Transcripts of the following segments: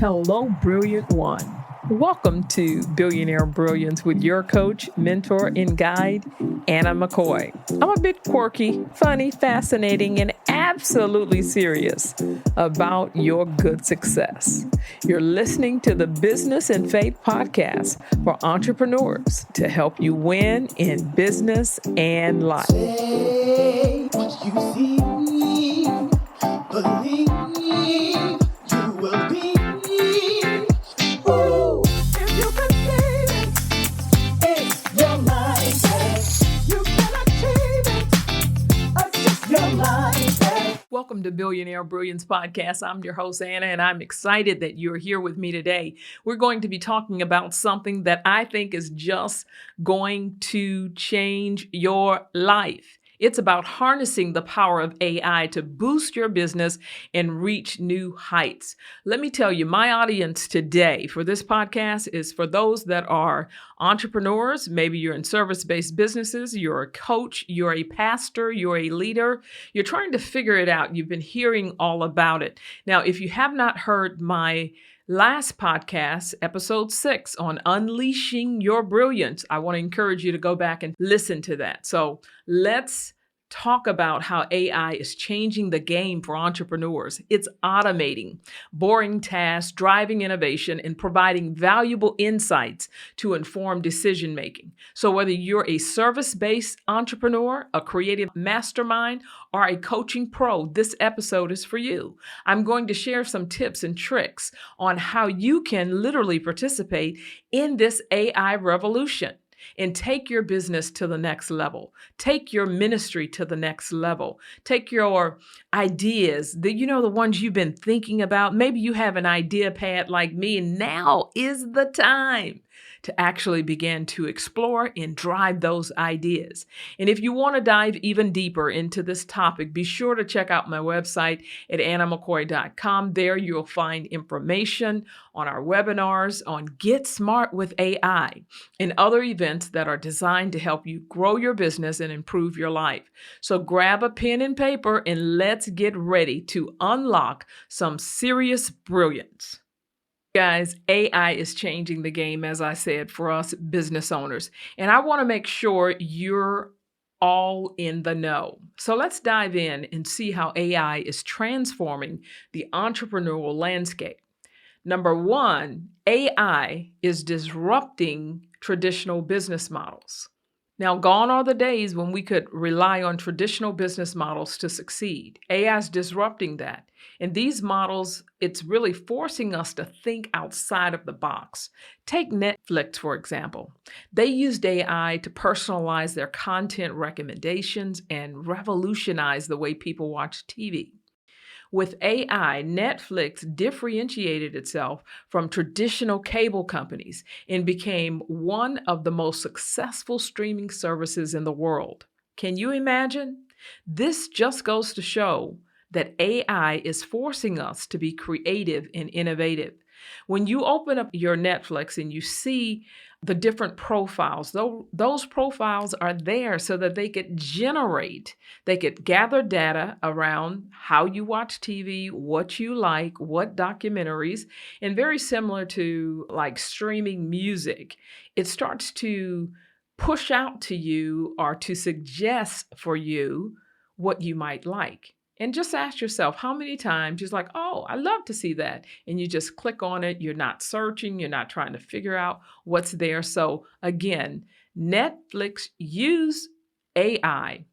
Hello, Brilliant One. Welcome to Billionaire Brilliance with your coach, mentor, and guide, Anna McCoy. I'm a bit quirky, funny, fascinating, and absolutely serious about your good success. You're listening to the Business and Faith podcast for entrepreneurs to help you win in business and life. Say what you see, believe you will be. Ooh, if you can see it, it's your mindset. You can achieve it, adjust your mindset. Welcome to Billionaire Brilliance Podcast. I'm your host, Anna, and I'm excited that you're here with me today. We're going to be talking about something that I think is just going to change your life. It's about harnessing the power of AI to boost your business and reach new heights. Let me tell you, my audience today for this podcast is for those that are entrepreneurs. Maybe you're in service-based businesses, you're a coach, you're a pastor, you're a leader. You're trying to figure it out. You've been hearing all about it. Now, if you have not heard my last podcast, episode 6 on unleashing your brilliance, I want to encourage you to go back and listen to that. So let's talk about how AI is changing the game for entrepreneurs. It's automating boring tasks, driving innovation, and providing valuable insights to inform decision making. So whether you're a service-based entrepreneur, a creative mastermind, or a coaching pro, this episode is for you. I'm going to share some tips and tricks on how you can literally participate in this AI revolution and take your business to the next level. Take your ministry to the next level. Take your ideas, the ones you've been thinking about. Maybe you have an idea pad like me, and now is the time to actually begin to explore and drive those ideas. And if you want to dive even deeper into this topic, be sure to check out my website at annamccoy.com. There you'll find information on our webinars on Get Smart with AI and other events that are designed to help you grow your business and improve your life. So grab a pen and paper and let's get ready to unlock some serious brilliance. Guys, AI is changing the game, as I said, for us business owners. And I want to make sure you're all in the know. So let's dive in and see how AI is transforming the entrepreneurial landscape. Number one, AI is disrupting traditional business models. Now, gone are the days when we could rely on traditional business models to succeed. AI is disrupting that. And these models, it's really forcing us to think outside of the box. Take Netflix, for example. They used AI to personalize their content recommendations and revolutionize the way people watch TV. With AI, Netflix differentiated itself from traditional cable companies and became one of the most successful streaming services in the world. Can you imagine? This just goes to show that AI is forcing us to be creative and innovative. When you open up your Netflix and you see the different profiles, those profiles are there so that they could gather data around how you watch TV, what you like, what documentaries, and very similar to like streaming music, it starts to push out to you or to suggest for you what you might like. And just ask yourself, how many times you're like, oh, I love to see that. And you just click on it. You're not searching. You're not trying to figure out what's there. So again, Netflix used AI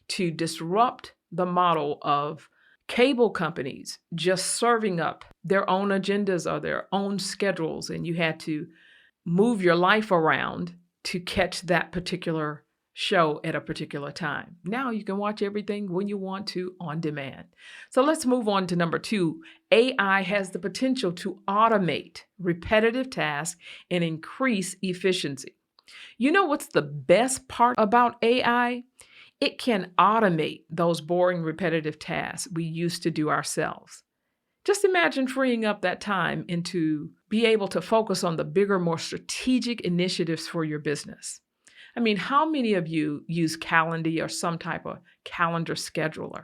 to disrupt the model of cable companies just serving up their own agendas or their own schedules. And you had to move your life around to catch that particular show at a particular time. Now you can watch everything when you want to on demand. So let's move on to number 2. AI has the potential to automate repetitive tasks and increase efficiency. You know what's the best part about AI? It can automate those boring repetitive tasks we used to do ourselves. Just imagine freeing up that time and to be able to focus on the bigger, more strategic initiatives for your business. I mean, how many of you use Calendly or some type of calendar scheduler?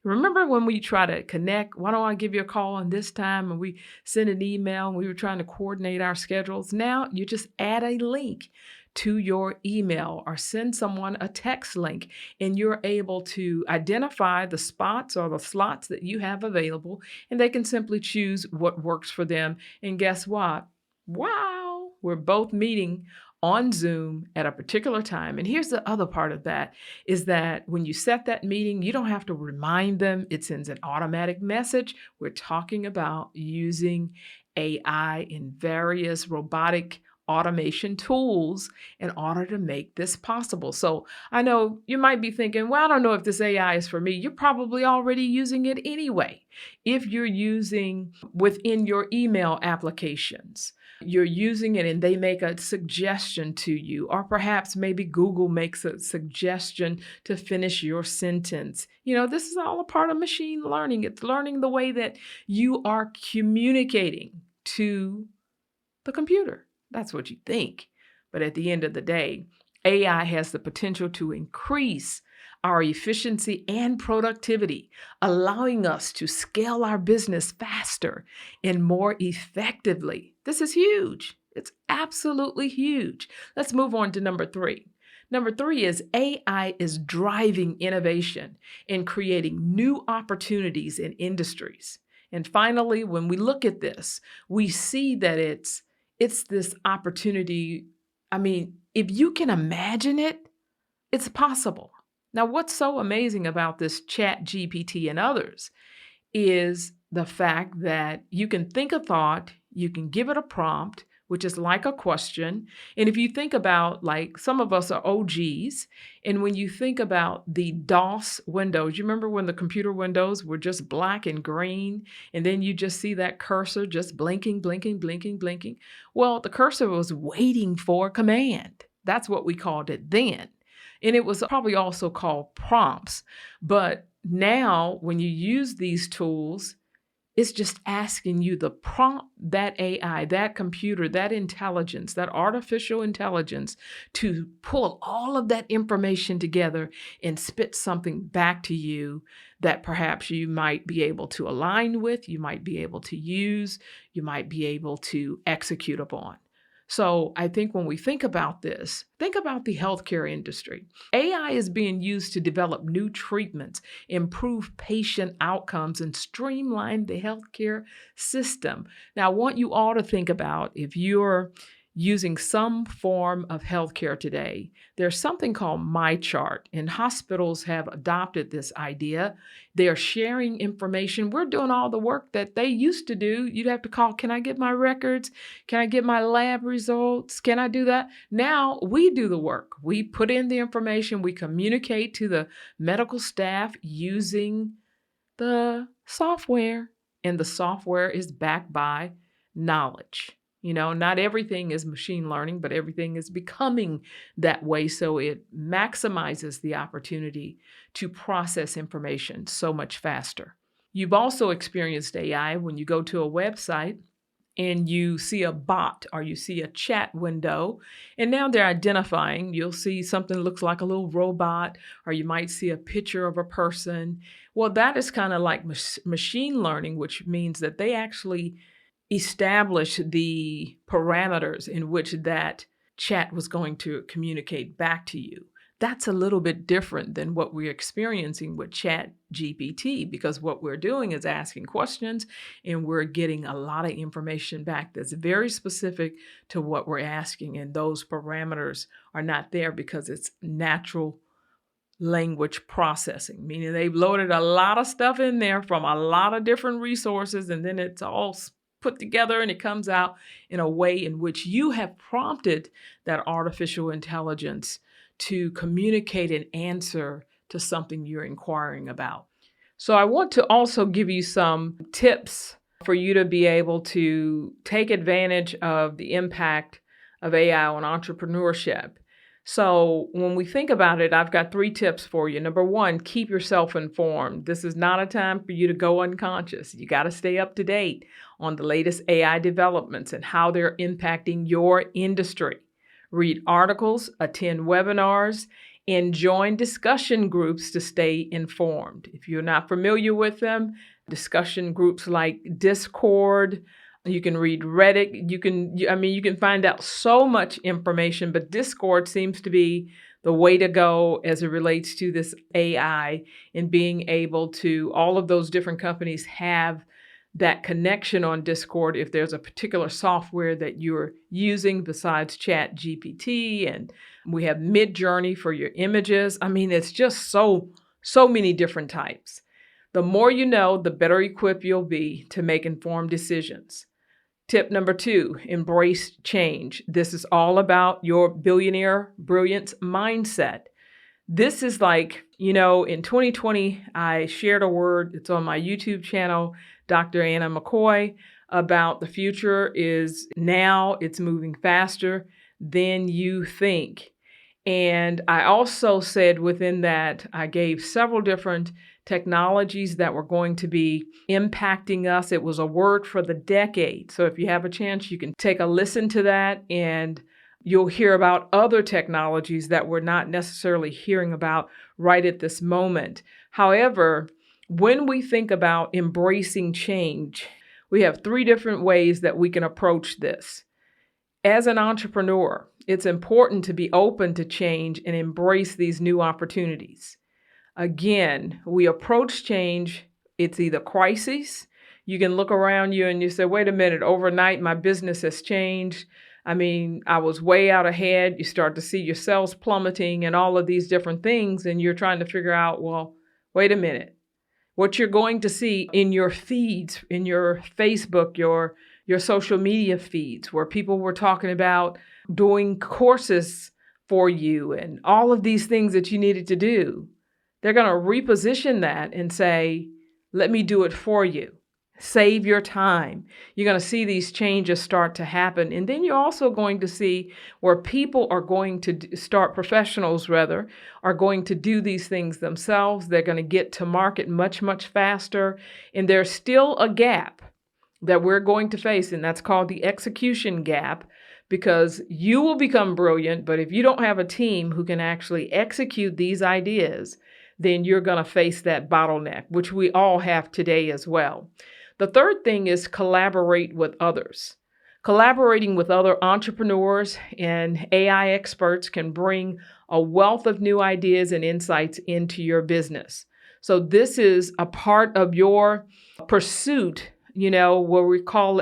Remember when we try to connect, why don't I give you a call on this time? And we send an email and we were trying to coordinate our schedules. Now you just add a link to your email or send someone a text link, and you're able to identify the spots or the slots that you have available, and they can simply choose what works for them. And guess what? Wow, we're both meeting on Zoom at a particular time. And here's the other part of that is that when you set that meeting, you don't have to remind them. It sends an automatic message. We're talking about using AI in various robotic automation tools in order to make this possible. So I know you might be thinking, well, I don't know if this AI is for me. You're probably already using it anyway. If you're using within your email applications, you're using it and they make a suggestion to you, or perhaps maybe Google makes a suggestion to finish your sentence. This is all a part of machine learning. It's learning the way that you are communicating to the computer. That's what you think. But at the end of the day, AI has the potential to increase our efficiency and productivity, allowing us to scale our business faster and more effectively. This is huge. It's absolutely huge. Let's move on to number 3. Number 3 is AI is driving innovation and creating new opportunities in industries. And finally, when we look at this, we see that it's this opportunity. I mean, if you can imagine it, it's possible. Now, what's so amazing about this Chat GPT and others is the fact that you can think a thought, you can give it a prompt, which is like a question. And if you think about, like, some of us are OGs, and when you think about the DOS windows, you remember when the computer windows were just black and green, and then you just see that cursor just blinking, blinking, blinking, blinking. Well, the cursor was waiting for a command. That's what we called it then. And it was probably also called prompts. But now when you use these tools, it's just asking you the prompt, that AI, that computer, that intelligence, that artificial intelligence to pull all of that information together and spit something back to you that perhaps you might be able to align with, you might be able to use, you might be able to execute upon. So I think when we think about this, think about the healthcare industry. AI is being used to develop new treatments, improve patient outcomes, and streamline the healthcare system. Now, I want you all to think about, if you're using some form of healthcare today, there's something called MyChart, and hospitals have adopted this idea. They're sharing information. We're doing all the work that they used to do. You'd have to call, can I get my records? Can I get my lab results? Can I do that? Now we do the work. We put in the information. We communicate to the medical staff using the software, and the software is backed by knowledge. Not everything is machine learning, but everything is becoming that way. So it maximizes the opportunity to process information so much faster. You've also experienced AI when you go to a website and you see a bot or you see a chat window, and now they're identifying. You'll see something that looks like a little robot, or you might see a picture of a person. Well, that is kind of like machine learning, which means that they actually establish the parameters in which that chat was going to communicate back to you. That's a little bit different than what we're experiencing with Chat GPT, because what we're doing is asking questions and we're getting a lot of information back that's very specific to what we're asking. And those parameters are not there because it's natural language processing, meaning they've loaded a lot of stuff in there from a lot of different resources, and then it's all put together and it comes out in a way in which you have prompted that artificial intelligence to communicate an answer to something you're inquiring about. So I want to also give you some tips for you to be able to take advantage of the impact of AI on entrepreneurship. So when we think about it, I've got 3 tips for you. Number 1, keep yourself informed. This is not a time for you to go unconscious. You got to stay up to date on the latest AI developments and how they're impacting your industry. Read articles, attend webinars, and join discussion groups to stay informed. If you're not familiar with them, discussion groups like Discord, you can read Reddit, you can find out so much information, but Discord seems to be the way to go as it relates to this AI and being able to, all of those different companies have that connection on Discord if there's a particular software that you're using besides Chat GPT, and we have Midjourney for your images. I mean, it's just so many different types. The more you know, the better equipped you'll be to make informed decisions. Tip number 2, embrace change. This is all about your billionaire brilliance mindset. This is like, in 2020, I shared a word, it's on my YouTube channel, Dr. Anna McCoy, about the future is now, it's moving faster than you think. And I also said within that, I gave several different technologies that were going to be impacting us. It was a word for the decade. So if you have a chance, you can take a listen to that, and you'll hear about other technologies that we're not necessarily hearing about right at this moment. However, when we think about embracing change, we have 3 different ways that we can approach this. As an entrepreneur, it's important to be open to change and embrace these new opportunities. Again, we approach change, it's either crisis. You can look around you and you say, wait a minute, overnight my business has changed. I mean, I was way out ahead. You start to see your sales plummeting and all of these different things, and you're trying to figure out, well, wait a minute. What you're going to see in your feeds, in your Facebook, your social media feeds, where people were talking about doing courses for you and all of these things that you needed to do. They're going to reposition that and say, let me do it for you. Save your time. You're going to see these changes start to happen. And then you're also going to see where people are going to start, professionals rather, are going to do these things themselves. They're going to get to market much, much faster. And there's still a gap that we're going to face, and that's called the execution gap, because you will become brilliant, but if you don't have a team who can actually execute these ideas, then you're going to face that bottleneck, which we all have today as well. The third thing is collaborate with others. Collaborating with other entrepreneurs and AI experts can bring a wealth of new ideas and insights into your business. So this is a part of your pursuit, where we call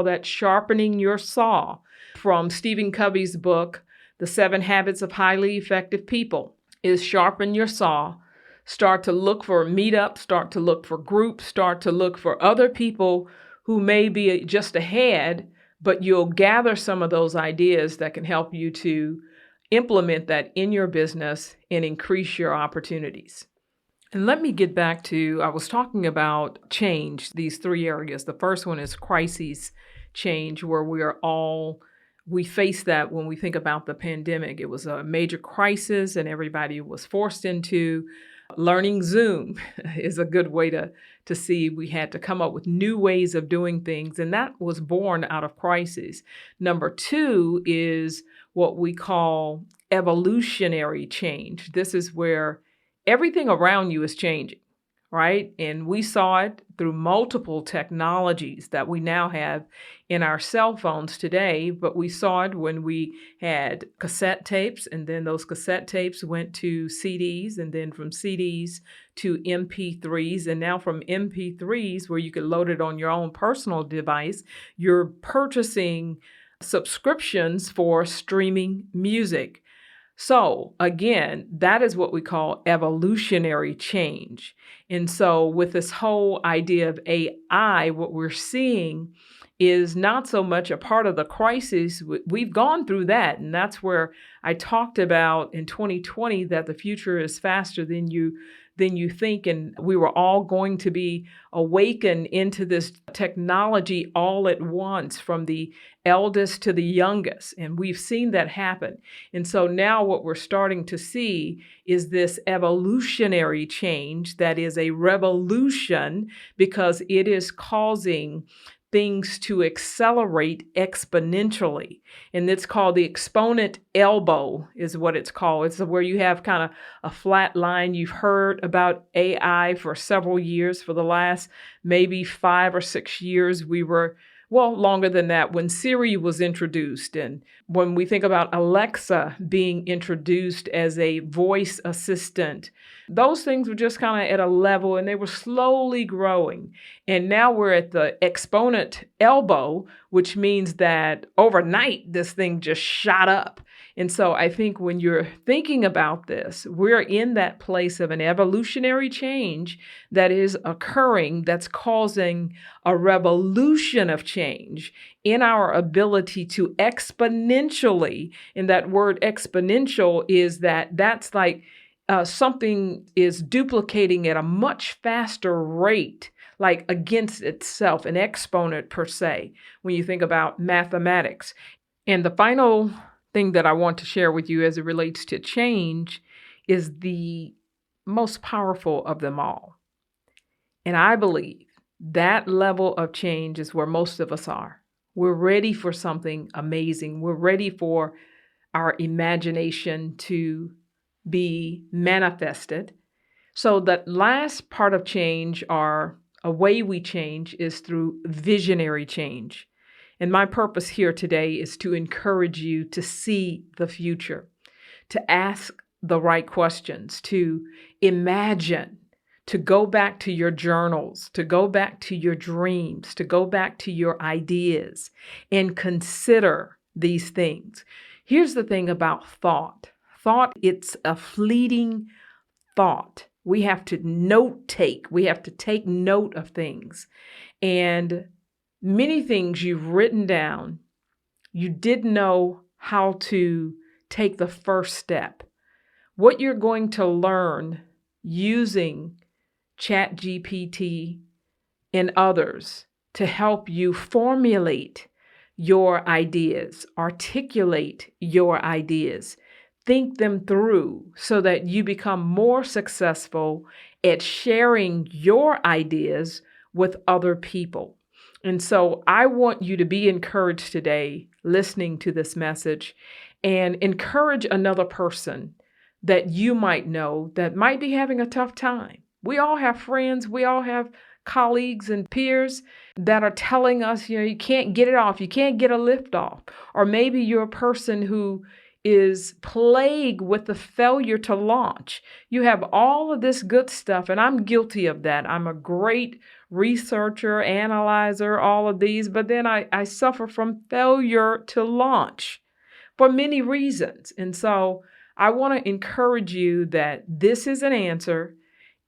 that sharpening your saw, from Stephen Covey's book, The 7 Habits of Highly Effective People, is sharpen your saw. Start to look for meetups, start to look for groups, start to look for other people who may be just ahead, but you'll gather some of those ideas that can help you to implement that in your business and increase your opportunities. And let me get back to, I was talking about change, these 3 areas. The first one is crises change, where we face that when we think about the pandemic. It was a major crisis and everybody was forced into learning Zoom is a good way to see. We had to come up with new ways of doing things, and that was born out of crisis. Number 2 is what we call evolutionary change. This is where everything around you is changing, right? And we saw it through multiple technologies that we now have in our cell phones today, but we saw it when we had cassette tapes, and then those cassette tapes went to CDs, and then from CDs to MP3s, and now from MP3s, where you could load it on your own personal device, you're purchasing subscriptions for streaming music. So again, that is what we call evolutionary change. And so with this whole idea of AI, what we're seeing is not so much a part of the crisis. We've gone through that. And that's where I talked about in 2020 that the future is faster than you think. And we were all going to be awakened into this technology all at once, from the eldest to the youngest. And we've seen that happen. And so now what we're starting to see is this evolutionary change that is a revolution, because it is causing things to accelerate exponentially. And it's called the exponent elbow is what it's called. It's where you have kind of a flat line. You've heard about AI for several years. For the last maybe 5 or 6 years, longer than that, when Siri was introduced, and when we think about Alexa being introduced as a voice assistant, those things were just kind of at a level and they were slowly growing. And now we're at the exponent elbow, which means that overnight this thing just shot up. And so I think when you're thinking about this, we're in that place of an evolutionary change that is occurring, that's causing a revolution of change in our ability to exponentially, and that word exponential is that's like something is duplicating at a much faster rate, like against itself, an exponent per se, when you think about mathematics. And the final thing that I want to share with you as it relates to change is the most powerful of them all. And I believe that level of change is where most of us are. We're ready for something amazing. We're ready for our imagination to be manifested. So that last part of change, or a way we change, is through visionary change. And my purpose here today is to encourage you to see the future, to ask the right questions, to imagine, to go back to your journals, to go back to your dreams, to go back to your ideas and consider these things. Here's the thing about thought. Thought, it's a fleeting thought. We have to note take. We have to take note of things. And many things you've written down, you didn't know how to take the first step. What you're going to learn using ChatGPT and others to help you formulate your ideas, articulate your ideas, think them through so that you become more successful at sharing your ideas with other people. And so I want you to be encouraged today listening to this message, and encourage another person that you might know that might be having a tough time. We all have friends, we all have colleagues and peers that are telling us, you can't get it off, you can't get a lift off. Or maybe you're a person who is plagued with the failure to launch. You have all of this good stuff, and I'm guilty of that. I'm a great researcher, analyzer, all of these, but then I suffer from failure to launch for many reasons. And so I want to encourage you that this is an answer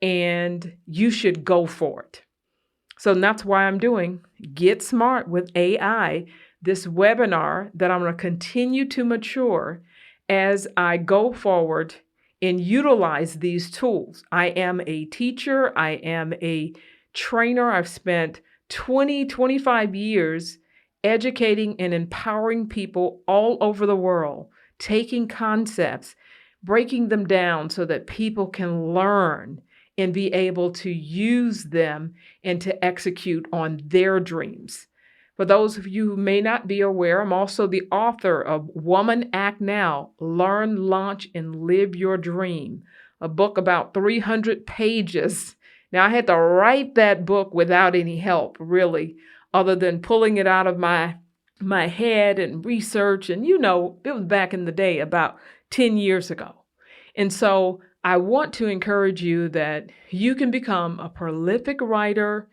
and you should go for it. So that's why I'm doing Get Smart with AI, this webinar that I'm going to continue to mature as I go forward and utilize these tools. I am a teacher. I am a trainer. I've spent 25 years educating and empowering people all over the world, taking concepts, breaking them down so that people can learn and be able to use them and to execute on their dreams. For those of you who may not be aware, I'm also the author of Woman Act Now, Learn, Launch, and Live Your Dream, a book about 300 pages. Now, I had to write that book without any help, really, other than pulling it out of my head and research. And it was back in the day, about 10 years ago. And so I want to encourage you that you can become a prolific writer.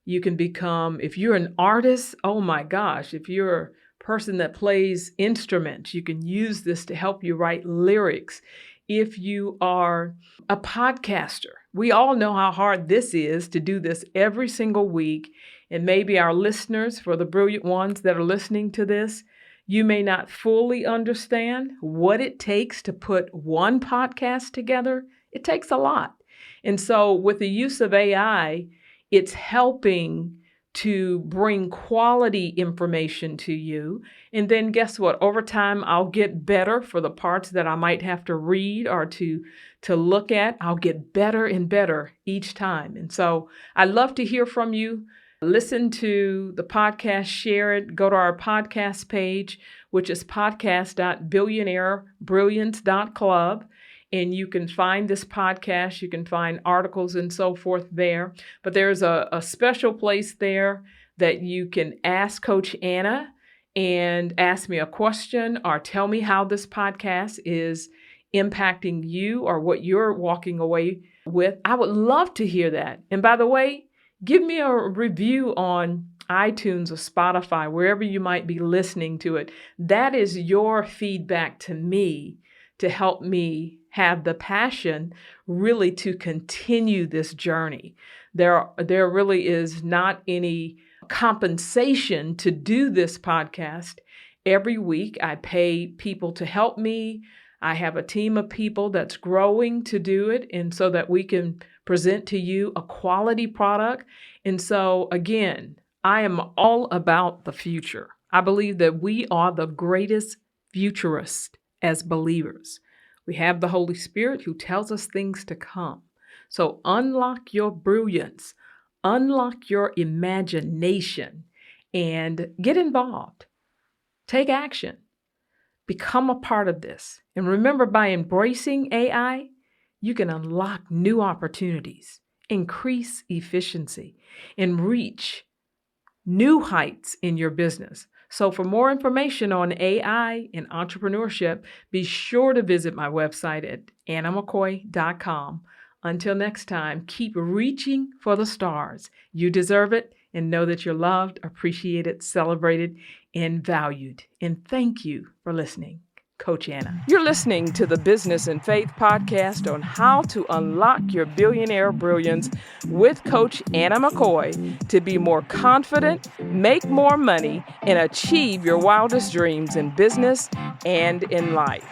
You can become, if you're an artist, oh my gosh, if you're a person that plays instruments, you can use this to help you write lyrics. If you are a podcaster, we all know how hard this is to do this every single week. And maybe our listeners, for the brilliant ones that are listening to this, you may not fully understand what it takes to put one podcast together. It takes a lot. And so with the use of AI, it's helping to bring quality information to you. And then guess what? Over time, I'll get better for the parts that I might have to read or to look at. I'll get better and better each time. And so I'd love to hear from you. Listen to the podcast, share it, go to our podcast page, which is podcast.billionairebrilliance.club. And you can find this podcast. You can find articles and so forth there. But there's a special place there that you can ask Coach Anna and ask me a question or tell me how this podcast is impacting you or what you're walking away with. I would love to hear that. And by the way, give me a review on iTunes or Spotify, wherever you might be listening to it. That is your feedback to me to help me have the passion really to continue this journey. There really is not any compensation to do this podcast. Every week I pay people to help me. I have a team of people that's growing to do it, and so that we can present to you a quality product. And so again, I am all about the future. I believe that we are the greatest futurists as believers. We have the Holy Spirit who tells us things to come. So unlock your brilliance, unlock your imagination, and get involved. Take action. Become a part of this. And remember, by embracing AI, you can unlock new opportunities, increase efficiency, and reach new heights in your business. So for more information on AI and entrepreneurship, be sure to visit my website at annamccoy.com. Until next time, keep reaching for the stars. You deserve it, and know that you're loved, appreciated, celebrated, and valued. And thank you for listening. Coach Anna. You're listening to the Business and Faith podcast on how to unlock your billionaire brilliance with Coach Anna McCoy to be more confident, make more money, and achieve your wildest dreams in business and in life.